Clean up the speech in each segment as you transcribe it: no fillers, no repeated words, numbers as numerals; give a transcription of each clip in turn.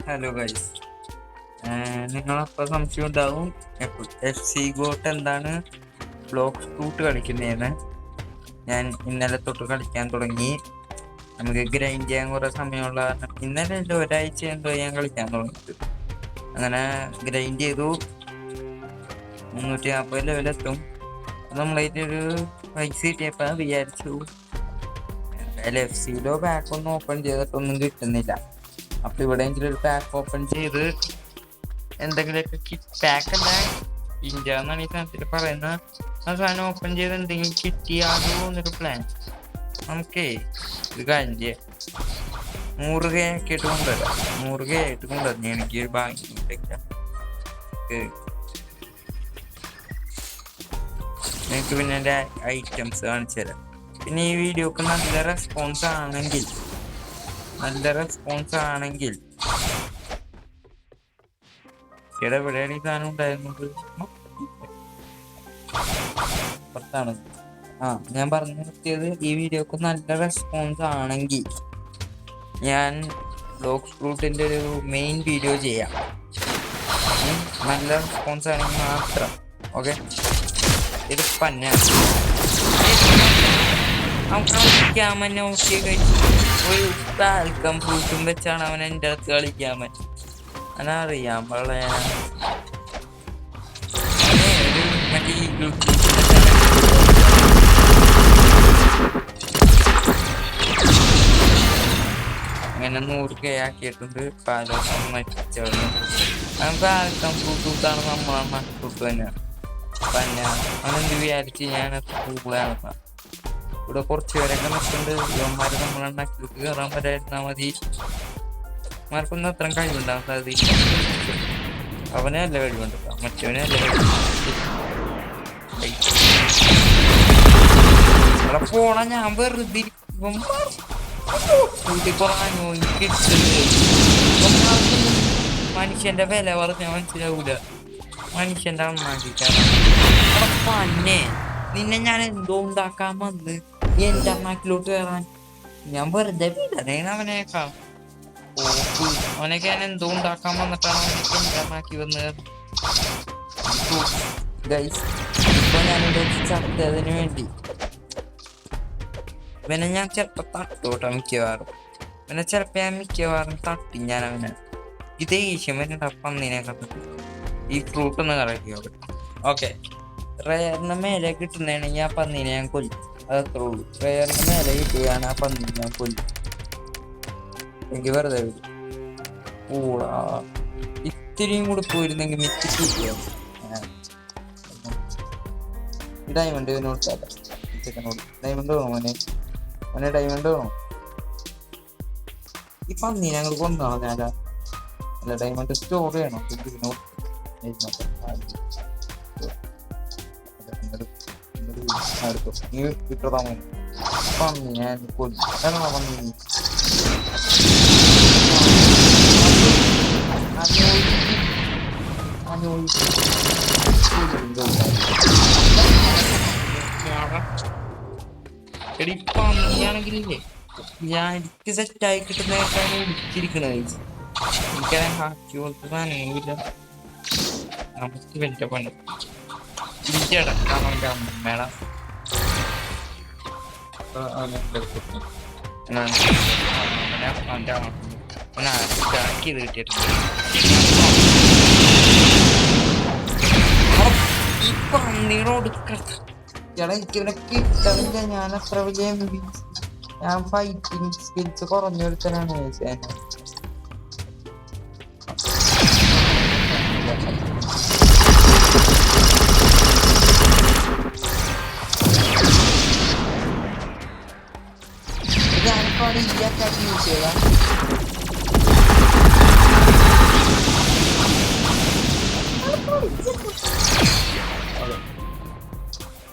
Hello guys, നിങ്ങളപ്പോൾ സംശയം ഉണ്ടാവും F C got എന്താണ് ബ്ലോക്ക് ഫ്രൂട്ട് കളിക്കുന്നതെന്ന്. ഞാൻ ഇന്നലെ തൊട്ട് കളിക്കാൻ തുടങ്ങി. നമുക്ക് ഗ്രൈൻഡ് ചെയ്യാൻ കുറേ സമയമുള്ള കാരണം ഇന്നലെ എൻ്റെ ഒരാഴ്ച എന്തോ ഞാൻ കളിക്കാൻ തുടങ്ങിയത്. അങ്ങനെ ഗ്രൈൻഡ് ചെയ്തു 340 ലെവലെത്തും. നമ്മളതിൻ്റെ ഒരു പൈസ കിട്ടിയപ്പോൾ വിചാരിച്ചു എഫ് സിയിലോ പാക്കൊന്നും ഓപ്പൺ ചെയ്തിട്ടൊന്നും കിട്ടുന്നില്ല. അപ്പൊ ഇവിടെയെങ്കിലും ഒരു പാക്ക് ഓപ്പൺ ചെയ്ത് എന്തെങ്കിലുമൊക്കെ പാക്കല്ല ഇന്ത്യ എന്നാണ് ഈ സാധനത്തിൽ പറയുന്നത്. ആ സാധനം ഓപ്പൺ ചെയ്ത് എന്തെങ്കിലും കിട്ടിയാലോ എന്നൊരു പ്ലാൻ. നമുക്കേ ഇത് കഴിഞ്ഞ് 100K ആക്കിയിട്ട് കൊണ്ടുവരാം. 100K ആയിട്ട് കൊണ്ടുവരണം. എനിക്ക് ഒരു ഭാഗ്യം എനിക്ക് പിന്നെ എൻ്റെ ഐറ്റംസ് കാണിച്ചു തരാം. പിന്നെ ഈ വീഡിയോക്ക് നല്ല റെസ്പോൺസ് ആണെങ്കിൽ എവിടെയാണ് ഈ സാധനം ഉണ്ടായിരുന്നത്? പുറത്താണ്. ഞാൻ പറഞ്ഞു നിർത്തിയത്, ഈ വീഡിയോക്ക് നല്ല റെസ്പോൺസ് ആണെങ്കിൽ ഞാൻ ബ്ലോക്ക് ഫ്രൂട്ടിൻ്റെ ഒരു മെയിൻ വീഡിയോ ചെയ്യാം. നല്ല റെസ്പോൺസ് ആണെങ്കിൽ മാത്രം. ഓക്കെ, ഇത് പന്നാണ്. കളിക്കാമൻ നോക്കി കഴിച്ചു ഒരു പാൽക്കം ഫ്രൂട്ടും വെച്ചാണ് അവൻ എൻ്റെ അടുത്ത് കളിക്കാമൻ. അവനറിയാം വളരെ മറ്റേ അങ്ങനെ 100K ആക്കിയിട്ടുണ്ട്. പാലം മരിച്ചവന് പാൽക്കം ഫ്രൂട്ടാണ് നമ്മളെ ഫ്രൂട്ട് തന്നെയാണ്. പിന്നെ അവനെന്ത് വിചാരിച്ച് ഞാൻ സ്കൂളാണ്. ഇവിടെ കുറച്ച് പേരൊക്കെ നിൽക്കുന്നുണ്ട്. ഇവന്മാര് നമ്മളെണ്ണാക്കിയിട്ട് കയറാൻ പറ്റായിരുന്നാൽ മതി. മാർക്കൊന്നും അത്രയും കഴിവുണ്ടാകാൻ സാധ്യത. അവനെ നല്ല കഴിവുണ്ട്, മറ്റവനെ നല്ല കഴിവുണ്ട്. പോണ ഞാൻ വെറുതെ മനുഷ്യന്റെ വില പറഞ്ഞാൽ മനസ്സിലാവൂല. മനുഷ്യന്റെ അണ്ണാക്കിട്ടാണ് പന്നെ. നിന്നെ ഞാൻ എന്തോ ഉണ്ടാക്കാൻ വന്ന് എന്റെ അണ്ണാക്കിലോട്ട് കയറാൻ ഞാൻ വെറുതെ വിടണേണ് അവനേക്കാൾ. അവനൊക്കെ ഞാൻ എന്തോ ഉണ്ടാക്കാൻ വന്നിട്ടാണ് അവനൊക്കെ എന്റെ അണ്ണാക്കി വന്ന്. ഇപ്പൊ ഞാനിവിടെ ചത്തതിന് വേണ്ടി ഇവനെ ഞാൻ ചിലപ്പോ തട്ടോട്ടെ. മിക്കവാറും തട്ടി ഞാൻ അവനെ. ഇത് ദേഷ്യം വരുന്നുണ്ട് പന്നീനെ കണ്ടിട്ട്. ഈ ഫ്രൂട്ട് ഒന്ന് കളക്കി നോക്കട്ടെ. ഓക്കെ, റയറിന് മേലെ കിട്ടുന്നതാണെങ്കിൽ ആ പന്നീനെ ഞാൻ കൊല്ലും. അതത്രേ ഉള്ളൂ. റയറിന് മേലെ കിട്ടുകയാണ് ആ പന്നീനെ ഞാൻ കൊല്ലും. എനിക്ക് വെറുതെ വരും. കൂടാ ഇത്തിരിയും കൂടി പോയിരുന്നെങ്കിൽ മിറ്റിയാവും. ഡയമണ്ട് നോട്ടാല ചെക്കനോട് ഡയമണ്ട് വേണോ മോനെ ഡയമണ്ട് വേണോ? ഈ പന്നീനെ ഞങ്ങൾ കൊന്നാണോ? ഞാനാ അല്ല, ഡയമണ്ട് സ്റ്റോർ ചെയ്യണോ? കിട്ടതാ മോനെ. പന്നി ഞാൻ കൊല്ലും. പന്നി എടി പന്നിയാണെങ്കിലേ ഞാൻ എനിക്ക് സെറ്റായി കിട്ടുന്നേക്കാണ് വിളിച്ചിരിക്കണത്. എനിക്കറിയാൻ ഹാക്കി പോലത്തെ സാധനങ്ങളില്ല. നമുക്ക് വലിയ പണി ഇരിക്കടക്കാം അവൻ്റെ അമ്മേട കിട്ടിയിട്ടുണ്ട്. ഈ പന്നിയോട് എനിക്കിവിടെ കിട്ടണില്ല. ഞാൻ അത്ര വലിയ ഞാൻ ഫൈറ്റിങ് സ്കിൽസ് കുറഞ്ഞെടുത്തനാണ്. ഞാനിപ്പോ അവിടെ ഇല്ലാക്കാക്കി യൂസ് ചെയ്താ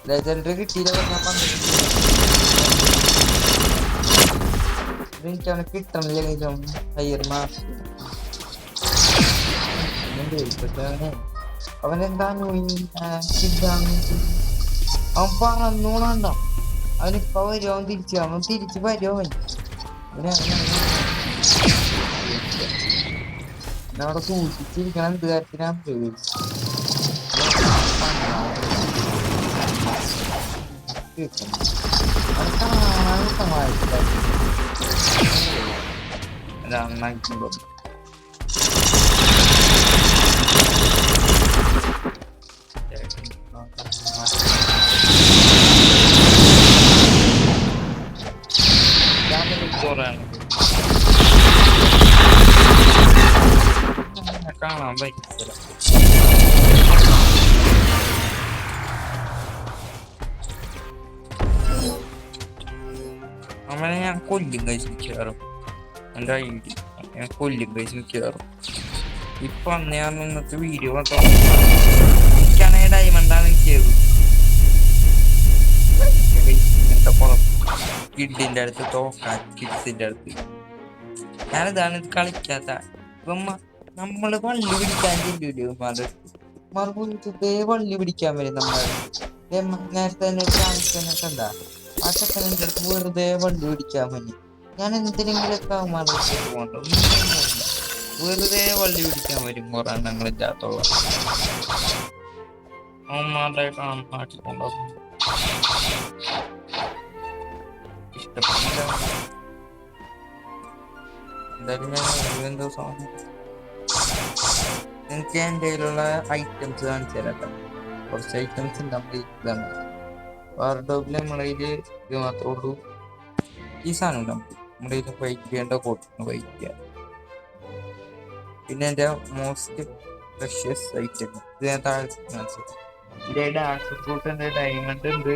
ലെജൻഡറി കിട്ടിയില്ല. എനിക്കാണ് കിട്ടണില്ല. ഹയർ മാസ് അവനെന്താ അവൻ പറന്നൂണണ്ട. അവനിപ്പ വരുമോ? അവൻ തിരിച്ചു വരുമോ? അവൻ അവിടെ സൂക്ഷിച്ചിരിക്കണം എന്ത് കാര്യത്തിനാ നന്നായിട്ടുണ്ടോ കാണാൻ പറ്റില്ല അവനെ ഞാൻ കൊല്ലും കഴിച്ച് മിക്കവാറും എൻ്റെ ഐഡി ഞാൻ കൊല്ലും കഴിച്ച് മിക്കവാറും ഇപ്പൊ അന്ന് ഞാൻ ഇന്നത്തെ വീഡിയോ എനിക്കാണെങ്കിൽ ഡയമണ്ടാണ് കിട്ടിയത് ഇങ്ങനത്തെ കിഡിന്റെ അടുത്ത് തോക്കാൻ കിഡ്സിന്റെ അടുത്ത് ഞാനിതാണ് ഇത് കളിക്കാത്ത ഇപ്പം നമ്മള് വള്ളി പിടിക്കാൻ ചെല്ലൂലേ മറുപടി വള്ളി പിടിക്കാൻ വരും നമ്മള് നേരത്തെ തന്നെ കണ്ടാ ആ ചെക്കൻ്റെ അടുത്ത് വെറുതെ വള്ളി പിടിക്കാൻ വേണ്ടി ഞാൻ എന്തിനെങ്കിലൊക്കെ പോകണ്ട വെറുതെ വള്ളി പിടിക്കാൻ വരും ഒരെണ്ണങ്ങൾ ഇല്ലാത്തുള്ള അവന്മാരുടെ നാട്ടിലുണ്ടാവും ഇഷ്ടപ്പെട്ടില്ല എന്തായാലും ഞാൻ എന്തോ സാധനം എനിക്ക് എൻ്റെ കയ്യിലുള്ള ഐറ്റംസ് കാണിച്ചു തരാം കുറച്ച് ഐറ്റംസ് ഉണ്ടാകുമ്പോൾ ഇതാണ് വാർഡോബിൽ നമ്മളെ ഇത് മാത്രമേ ഉള്ളൂ ഈ സാധനം ഉണ്ടാകും നമ്മുടെ ഇതിൽ വൈറ്റ് ചെയ്യേണ്ട കോട്ടിന് വൈറ്റ് ചെയ്യാം പിന്നെ എൻ്റെ മോസ്റ്റ് പ്രഷ്യസ് ഐറ്റം ഇത് ഞാൻ താഴെ ഇതിൻ്റെ ഡാർക്ക് ഫ്രൂട്ട് ഉണ്ട് ഡയമണ്ട് ഉണ്ട്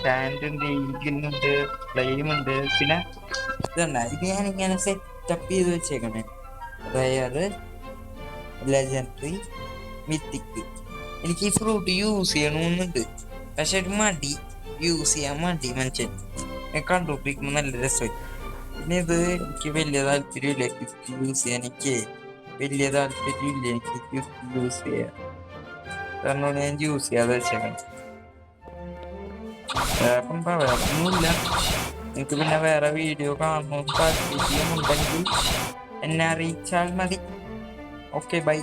സാൻഡ് ഉണ്ട് ഈഗിനുണ്ട് ഫ്ലെയിം ഉണ്ട് പിന്നെ ഇതുണ്ട് ഇത് ഞാനിങ്ങനെ സെറ്റപ്പ് ചെയ്ത് വെച്ചേക്കണേ അതായത് ലെജൻഡറി മിത്തിക്ക് എനിക്ക് ഈ ഫ്രൂട്ട് യൂസ് ചെയ്യണമെന്നുണ്ട് പക്ഷെ ഒരു മടി യൂസ് ചെയ്യാൻ മടി മനുഷ്യൻ കണ്ടുപിടിക്കുമ്പോൾ നല്ല രസമായി പിന്നെ ഇത് എനിക്ക് വലിയ താല്പര്യമില്ല ഗിഫ്റ്റ് യൂസ് ചെയ്യാൻ എനിക്ക് വലിയ താല്പര്യമില്ല എനിക്ക് ഗിഫ്റ്റ് യൂസ് ചെയ്യാൻ കാരണം ഞാൻ യൂസ് ചെയ്യാതെ വെച്ചേക്കണം വേറെ ഒന്നുമില്ല നിങ്ങൾക്ക് പിന്നെ വേറെ വീഡിയോ കാണണമെന്ന് താല്പര്യമുണ്ടെങ്കിൽ എന്നെ അറിയിച്ചാൽ മതി. Okay bye.